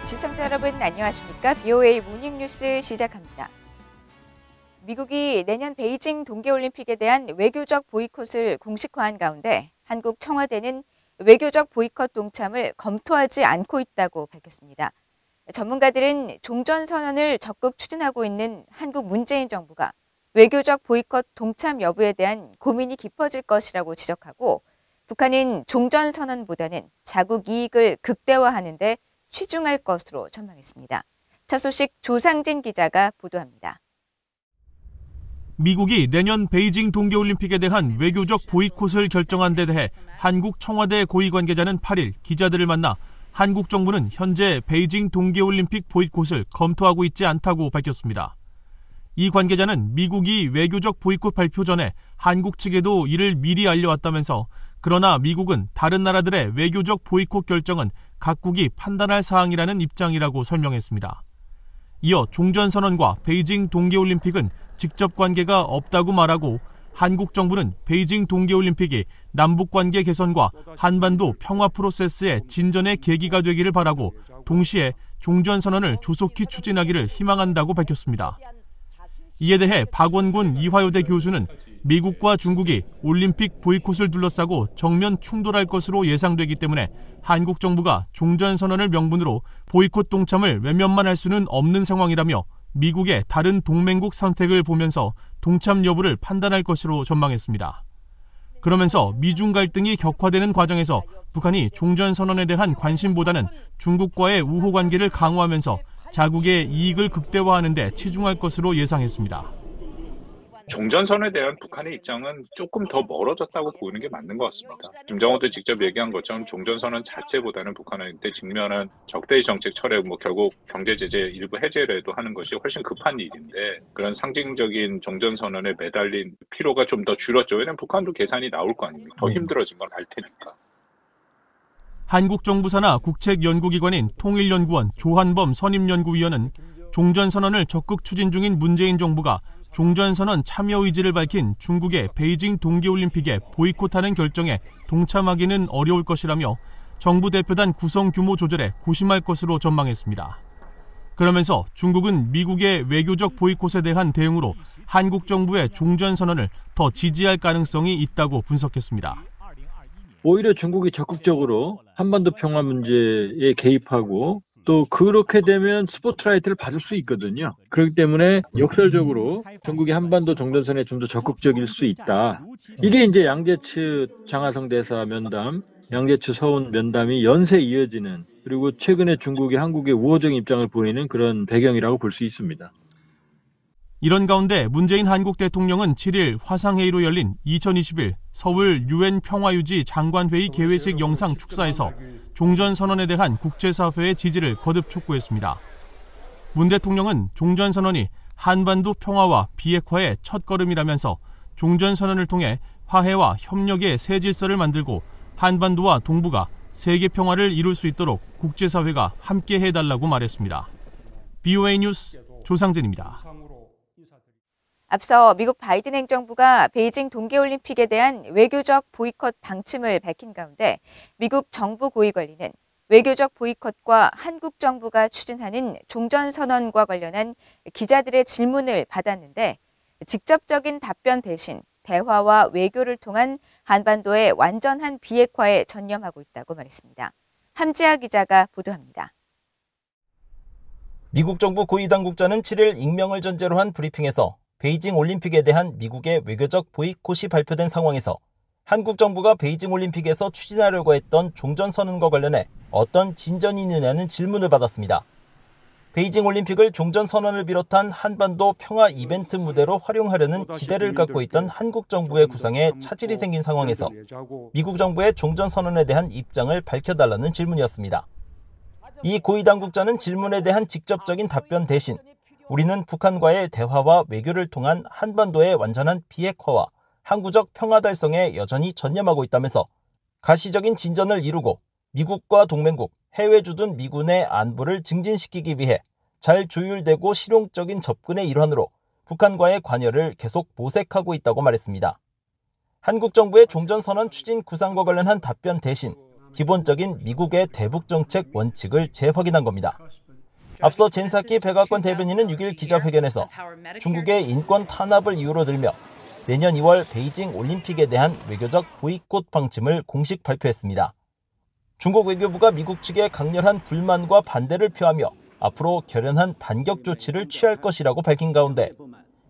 시청자 여러분 안녕하십니까? BOA 모닝뉴스 시작합니다. 미국이 내년 베이징 동계올림픽에 대한 외교적 보이콧을 공식화한 가운데 한국 청와대는 외교적 보이콧 동참을 검토하지 않고 있다고 밝혔습니다. 전문가들은 종전선언을 적극 추진하고 있는 한국 문재인 정부가 외교적 보이콧 동참 여부에 대한 고민이 깊어질 것이라고 지적하고 북한은 종전선언보다는 자국 이익을 극대화하는 데 치중할 것으로 전망했습니다. 첫 소식 조상진 기자가 보도합니다. 미국이 내년 베이징 동계올림픽에 대한 외교적 보이콧을 결정한 데 대해 한국 청와대 고위 관계자는 8일 기자들을 만나 한국 정부는 현재 베이징 동계올림픽 보이콧을 검토하고 있지 않다고 밝혔습니다. 이 관계자는 미국이 외교적 보이콧 발표 전에 한국 측에도 이를 미리 알려왔다면서 그러나 미국은 다른 나라들의 외교적 보이콧 결정은 각국이 판단할 사항이라는 입장이라고 설명했습니다. 이어 종전선언과 베이징 동계올림픽은 직접 관계가 없다고 말하고 한국 정부는 베이징 동계올림픽이 남북관계 개선과 한반도 평화 프로세스의 진전의 계기가 되기를 바라고 동시에 종전선언을 조속히 추진하기를 희망한다고 밝혔습니다. 이에 대해 박원곤 이화여대 교수는 미국과 중국이 올림픽 보이콧을 둘러싸고 정면 충돌할 것으로 예상되기 때문에 한국 정부가 종전선언을 명분으로 보이콧 동참을 외면만 할 수는 없는 상황이라며 미국의 다른 동맹국 선택을 보면서 동참 여부를 판단할 것으로 전망했습니다. 그러면서 미중 갈등이 격화되는 과정에서 북한이 종전선언에 대한 관심보다는 중국과의 우호 관계를 강화하면서 자국의 이익을 극대화하는 데 치중할 것으로 예상했습니다. 종전선언에 대한 북한의 입장은 조금 더 멀어졌다고 보이는 게 맞는 것 같습니다. 김정은도 직접 얘기한 것처럼 종전선언 자체보다는 북한한테 직면한 적대의 정책 철회, 결국 경제제재 일부 해제라도 하는 것이 훨씬 급한 일인데 그런 상징적인 종전선언에 매달린 필요가 좀 더 줄었죠. 왜냐하면 북한도 계산이 나올 거 아닙니까? 더 힘들어진 건 알 테니까. 한국 정부 산하 국책연구기관인 통일연구원 조한범 선임연구위원은 종전선언을 적극 추진 중인 문재인 정부가 종전선언 참여 의지를 밝힌 중국의 베이징 동계올림픽에 보이콧하는 결정에 동참하기는 어려울 것이라며 정부 대표단 구성 규모 조절에 고심할 것으로 전망했습니다. 그러면서 중국은 미국의 외교적 보이콧에 대한 대응으로 한국 정부의 종전선언을 더 지지할 가능성이 있다고 분석했습니다. 오히려 중국이 적극적으로 한반도 평화 문제에 개입하고 또 그렇게 되면 스포트라이트를 받을 수 있거든요. 그렇기 때문에 역설적으로 중국이 한반도 종전선언에 좀 더 적극적일 수 있다. 이게 이제 양재츠 장하성 대사 면담, 양재츠 서훈 면담이 연쇄 이어지는 그리고 최근에 중국이 한국의 우호적인 입장을 보이는 그런 배경이라고 볼 수 있습니다. 이런 가운데 문재인 한국 대통령은 7일 화상회의로 열린 2021 서울 UN 평화유지 장관회의 개회식 영상 축사에서 종전선언에 대한 국제사회의 지지를 거듭 촉구했습니다. 문 대통령은 종전선언이 한반도 평화와 비핵화의 첫걸음이라면서 종전선언을 통해 화해와 협력의 새 질서를 만들고 한반도와 동북아, 세계 평화를 이룰 수 있도록 국제사회가 함께 해달라고 말했습니다. BOA 뉴스 조상진입니다. 앞서 미국 바이든 행정부가 베이징 동계올림픽에 대한 외교적 보이콧 방침을 밝힌 가운데 미국 정부 고위 관리는 외교적 보이콧과 한국 정부가 추진하는 종전선언과 관련한 기자들의 질문을 받았는데 직접적인 답변 대신 대화와 외교를 통한 한반도의 완전한 비핵화에 전념하고 있다고 말했습니다. 함지아 기자가 보도합니다. 미국 정부 고위 당국자는 7일 익명을 전제로 한 브리핑에서 베이징 올림픽에 대한 미국의 외교적 보이콧이 발표된 상황에서 한국 정부가 베이징 올림픽에서 추진하려고 했던 종전선언과 관련해 어떤 진전이 있느냐는 질문을 받았습니다. 베이징 올림픽을 종전선언을 비롯한 한반도 평화 이벤트 무대로 활용하려는 기대를 갖고 있던 한국 정부의 구상에 차질이 생긴 상황에서 미국 정부의 종전선언에 대한 입장을 밝혀달라는 질문이었습니다. 이 고위 당국자는 질문에 대한 직접적인 답변 대신 우리는 북한과의 대화와 외교를 통한 한반도의 완전한 비핵화와 항구적 평화 달성에 여전히 전념하고 있다면서 가시적인 진전을 이루고 미국과 동맹국, 해외 주둔 미군의 안보를 증진시키기 위해 잘 조율되고 실용적인 접근의 일환으로 북한과의 관여를 계속 모색하고 있다고 말했습니다. 한국 정부의 종전선언 추진 구상과 관련한 답변 대신 기본적인 미국의 대북 정책 원칙을 재확인한 겁니다. 앞서 젠사키 백악관 대변인은 6일 기자회견에서 중국의 인권 탄압을 이유로 들며 내년 2월 베이징 올림픽에 대한 외교적 보이콧 방침을 공식 발표했습니다. 중국 외교부가 미국 측에 강렬한 불만과 반대를 표하며 앞으로 결연한 반격 조치를 취할 것이라고 밝힌 가운데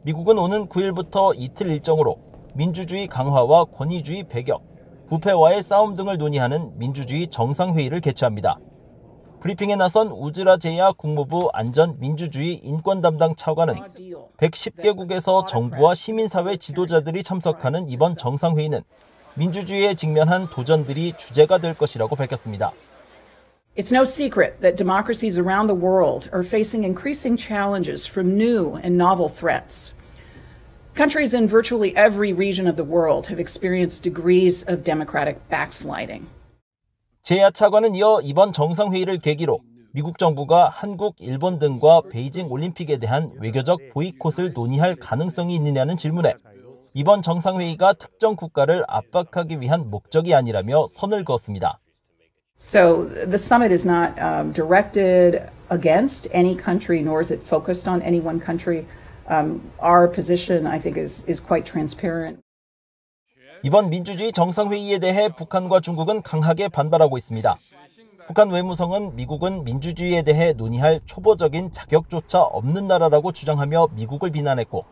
미국은 오는 9일부터 이틀 일정으로 민주주의 강화와 권위주의 배격, 부패와의 싸움 등을 논의하는 민주주의 정상회의를 개최합니다. 브리핑에 나선 우즈라 제야 국무부 안전 민주주의 인권 담당 차관은 110개국에서 정부와 시민사회 지도자들이 참석하는 이번 정상회의는 민주주의에 직면한 도전들이 주제가 될 것이라고 밝혔습니다. It's no secret that democracies around the world are facing increasing challenges from new and novel threats. Countries in virtually every region of the world have experienced degrees of democratic backsliding. 제야 차관은 이어 이번 정상회의를 계기로 미국 정부가 한국, 일본 등과 베이징 올림픽에 대한 외교적 보이콧을 논의할 가능성이 있느냐는 질문에 이번 정상회의가 특정 국가를 압박하기 위한 목적이 아니라며 선을 그었습니다. So the summit is not directed against any country, nor is it focused on any one country. Our position, I think, is quite transparent. 이번 민주주의 정상회의에 대해 북한과 중국은 강하게 반발하고 있습니다. 북한 외무성은 미국은 민주주의에 대해 논의할 초보적인 자격조차 없는 나라라고 주장하며 미국을 비난했고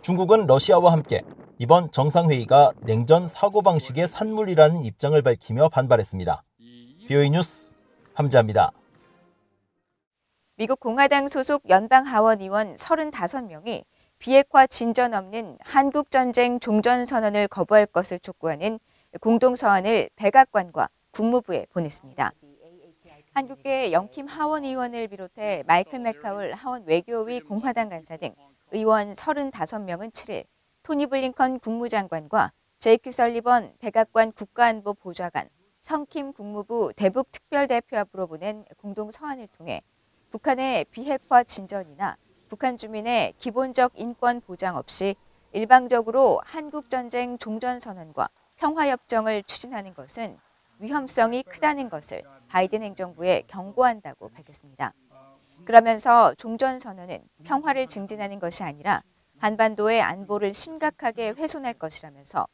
중국은 러시아와 함께 이번 정상회의가 냉전 사고방식의 산물이라는 입장을 밝히며 반발했습니다. BOE 뉴스 함지아입니다. 미국 공화당 소속 연방하원 의원 35명이 비핵화 진전 없는 한국전쟁 종전선언을 거부할 것을 촉구하는 공동서한을 백악관과 국무부에 보냈습니다. 한국계 영킴 하원 의원을 비롯해 마이클 맥카울 하원 외교위 공화당 간사 등 의원 35명은 7일 토니 블링컨 국무장관과 제이크 설리번 백악관 국가안보보좌관, 성킴 국무부 대북특별대표 앞으로 보낸 공동서한을 통해 북한의 비핵화 진전이나 북한 주민의 기본적 인권 보장 없이 일방적으로 한국전쟁 종전선언과 평화협정을 추진하는 것은 위험성이 크다는 것을 바이든 행정부에 경고한다고 밝혔습니다. 그러면서 종전선언은 평화를 증진하는 것이 아니라 한반도의 안보를 심각하게 훼손할 것이라면서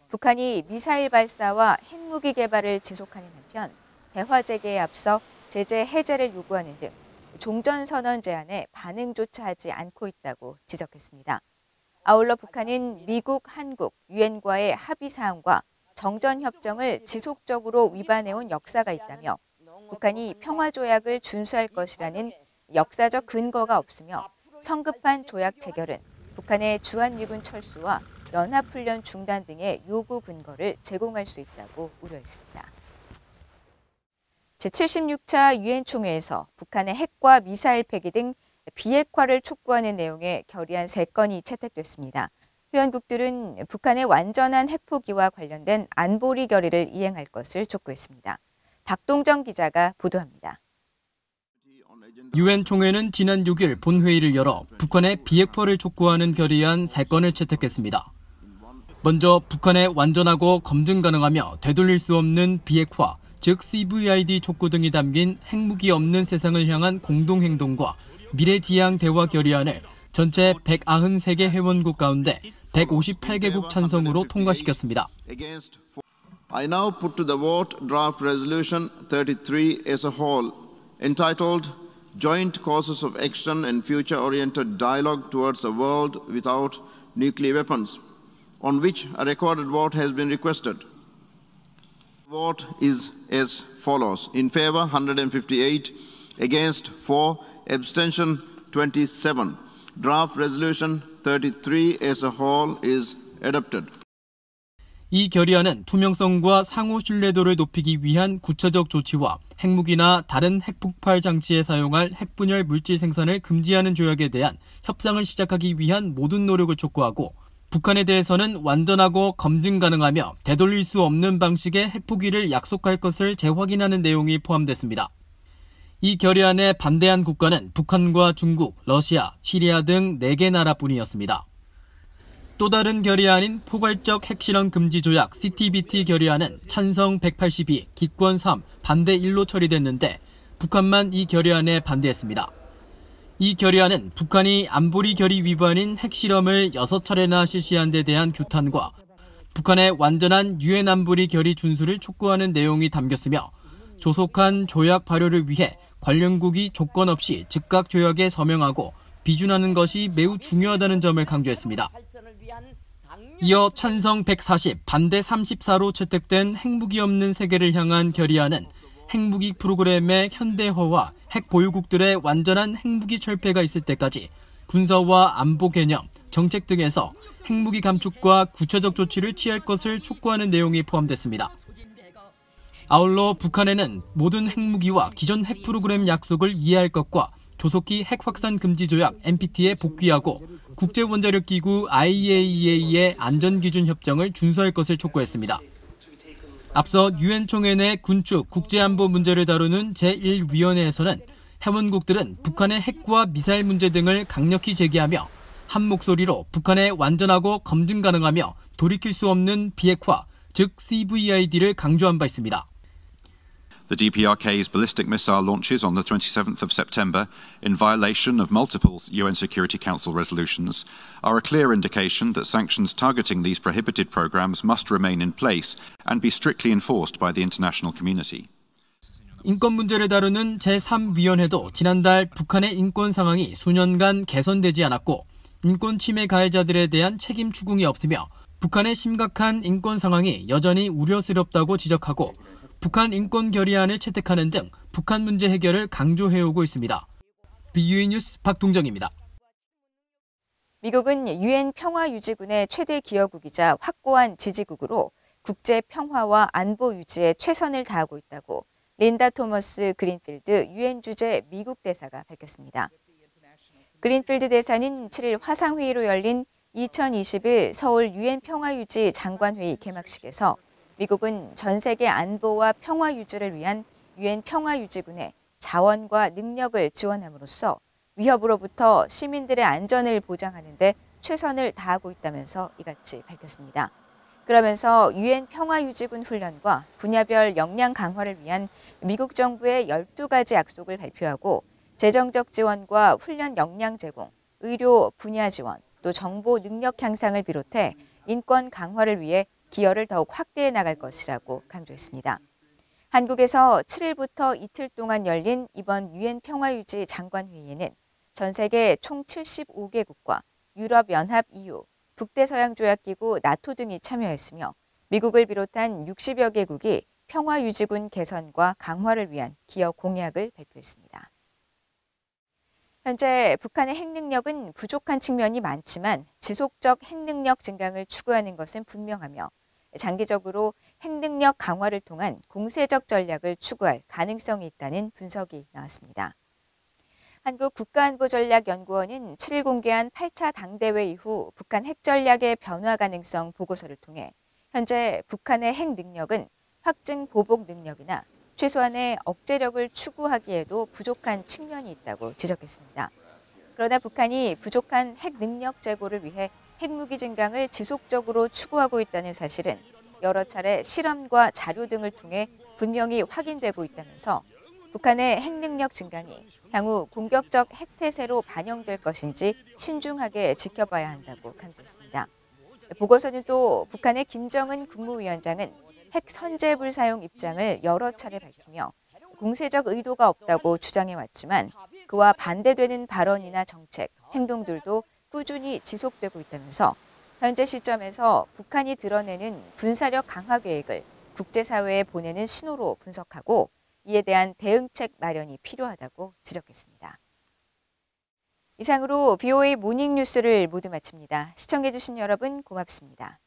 북한이 미사일 발사와 핵무기 개발을 지속하는 한편 대화 재개에 앞서 제재 해제를 요구하는 등 종전선언 제안에 반응조차 하지 않고 있다고 지적했습니다. 아울러 북한은 미국, 한국, 유엔과의 합의사항과 정전협정을 지속적으로 위반해온 역사가 있다며 북한이 평화조약을 준수할 것이라는 역사적 근거가 없으며 성급한 조약 체결은 북한의 주한미군 철수와 연합훈련 중단 등의 요구 근거를 제공할 수 있다고 우려했습니다. 제76차 유엔 총회에서 북한의 핵과 미사일 폐기 등 비핵화를 촉구하는 내용의 결의안 3건이 채택됐습니다. 회원국들은 북한의 완전한 핵포기와 관련된 안보리 결의를 이행할 것을 촉구했습니다. 박동정 기자가 보도합니다. 유엔 총회는 지난 6일 본회의를 열어 북한의 비핵화를 촉구하는 결의안 3건을 채택했습니다. 먼저 북한의 완전하고 검증 가능하며 되돌릴 수 없는 비핵화, 즉 CVID 촉구 등이 담긴 핵무기 없는 세상을 향한 공동행동과 미래지향 대화 결의안을 전체 193개 회원국 가운데 158개국 찬성으로 통과시켰습니다. I now put to the vote draft resolution 33 as a whole, entitled Joint Courses of Action and Future-Oriented Dialogue Towards a World Without Nuclear Weapons, on which a recorded vote has been requested. Vote is as follows. In favor, 158. Against, 4. Abstention, 27. Draft resolution 33 as a whole is adopted. 이 결의안은 투명성과 상호 신뢰도를 높이기 위한 구체적 조치와 핵무기나 다른 핵폭발 장치에 사용할 핵분열 물질 생산을 금지하는 조약에 대한 협상을 시작하기 위한 모든 노력을 촉구하고 북한에 대해서는 완전하고 검증 가능하며 되돌릴 수 없는 방식의 핵포기를 약속할 것을 재확인하는 내용이 포함됐습니다. 이 결의안에 반대한 국가는 북한과 중국, 러시아, 시리아 등 4개 나라뿐이었습니다. 또 다른 결의안인 포괄적 핵실험 금지 조약 CTBT 결의안은 찬성 182, 기권 3, 반대 1로 처리됐는데 북한만 이 결의안에 반대했습니다. 이 결의안은 북한이 안보리 결의 위반인 핵실험을 6차례나 실시한 데 대한 규탄과 북한의 완전한 유엔 안보리 결의 준수를 촉구하는 내용이 담겼으며 조속한 조약 발효를 위해 관련국이 조건 없이 즉각 조약에 서명하고 비준하는 것이 매우 중요하다는 점을 강조했습니다. 이어 찬성 140, 반대 34로 채택된 핵무기 없는 세계를 향한 결의안은 핵무기 프로그램의 현대화와 핵 보유국들의 완전한 핵무기 철폐가 있을 때까지 군사와 안보 개념, 정책 등에서 핵무기 감축과 구체적 조치를 취할 것을 촉구하는 내용이 포함됐습니다. 아울러 북한에는 모든 핵무기와 기존 핵 프로그램 약속을 이해할 것과 조속히 핵 확산 금지 조약 NPT에 복귀하고 국제원자력기구 IAEA의 안전기준 협정을 준수할 것을 촉구했습니다. 앞서 유엔 총회 내 군축 국제안보 문제를 다루는 제1위원회에서는 회원국들은 북한의 핵과 미사일 문제 등을 강력히 제기하며 한 목소리로 북한의 완전하고 검증 가능하며 돌이킬 수 없는 비핵화, 즉 CVID를 강조한 바 있습니다. The DPRK's ballistic missile launches on the 27th of September, in violation of multiple UN Security Council resolutions, are a clear indication that sanctions targeting these prohibited programs must remain in place and be strictly enforced by the international community. 인권 문제를 다루는 제3위원회도 지난달 북한의 인권 상황이 수년간 개선되지 않았고 인권 침해 가해자들에 대한 책임 추궁이 없으며 북한의 심각한 인권 상황이 여전히 우려스럽다고 지적하고 북한 인권 결의안을 채택하는 등 북한 문제 해결을 강조해오고 있습니다. BUE 뉴스 박동정입니다. 미국은 유엔 평화유지군의 최대 기여국이자 확고한 지지국으로 국제 평화와 안보 유지에 최선을 다하고 있다고 린다 토머스 그린필드 유엔 주재 미국 대사가 밝혔습니다. 그린필드 대사는 7일 화상회의로 열린 2021 서울 유엔 평화유지 장관회의 개막식에서 미국은 전 세계 안보와 평화 유지를 위한 유엔 평화유지군의 자원과 능력을 지원함으로써 위협으로부터 시민들의 안전을 보장하는 데 최선을 다하고 있다면서 이같이 밝혔습니다. 그러면서 유엔 평화유지군 훈련과 분야별 역량 강화를 위한 미국 정부의 12가지 약속을 발표하고 재정적 지원과 훈련 역량 제공, 의료 분야 지원, 또 정보 능력 향상을 비롯해 인권 강화를 위해 기여를 더욱 확대해 나갈 것이라고 강조했습니다. 한국에서 7일부터 이틀 동안 열린 이번 유엔 평화유지 장관회의에는 전 세계 총 75개국과 유럽연합 EU, 북대서양조약기구 나토 등이 참여했으며 미국을 비롯한 60여 개국이 평화유지군 개선과 강화를 위한 기여 공약을 발표했습니다. 현재 북한의 핵능력은 부족한 측면이 많지만 지속적 핵능력 증강을 추구하는 것은 분명하며 장기적으로 핵능력 강화를 통한 공세적 전략을 추구할 가능성이 있다는 분석이 나왔습니다. 한국국가안보전략연구원은 7일 공개한 8차 당대회 이후 북한 핵전략의 변화 가능성 보고서를 통해 현재 북한의 핵능력은 확증 보복 능력이나 최소한의 억제력을 추구하기에도 부족한 측면이 있다고 지적했습니다. 그러나 북한이 부족한 핵능력 제고를 위해 핵무기 증강을 지속적으로 추구하고 있다는 사실은 여러 차례 실험과 자료 등을 통해 분명히 확인되고 있다면서 북한의 핵능력 증강이 향후 공격적 핵태세로 반영될 것인지 신중하게 지켜봐야 한다고 강조했습니다. 보고서는 또 북한의 김정은 국무위원장은 핵 선제불 사용 입장을 여러 차례 밝히며 공세적 의도가 없다고 주장해왔지만 그와 반대되는 발언이나 정책, 행동들도 꾸준히 지속되고 있다면서 현재 시점에서 북한이 드러내는 군사력 강화 계획을 국제사회에 보내는 신호로 분석하고 이에 대한 대응책 마련이 필요하다고 지적했습니다. 이상으로 BOA 모닝뉴스를 모두 마칩니다. 시청해주신 여러분 고맙습니다.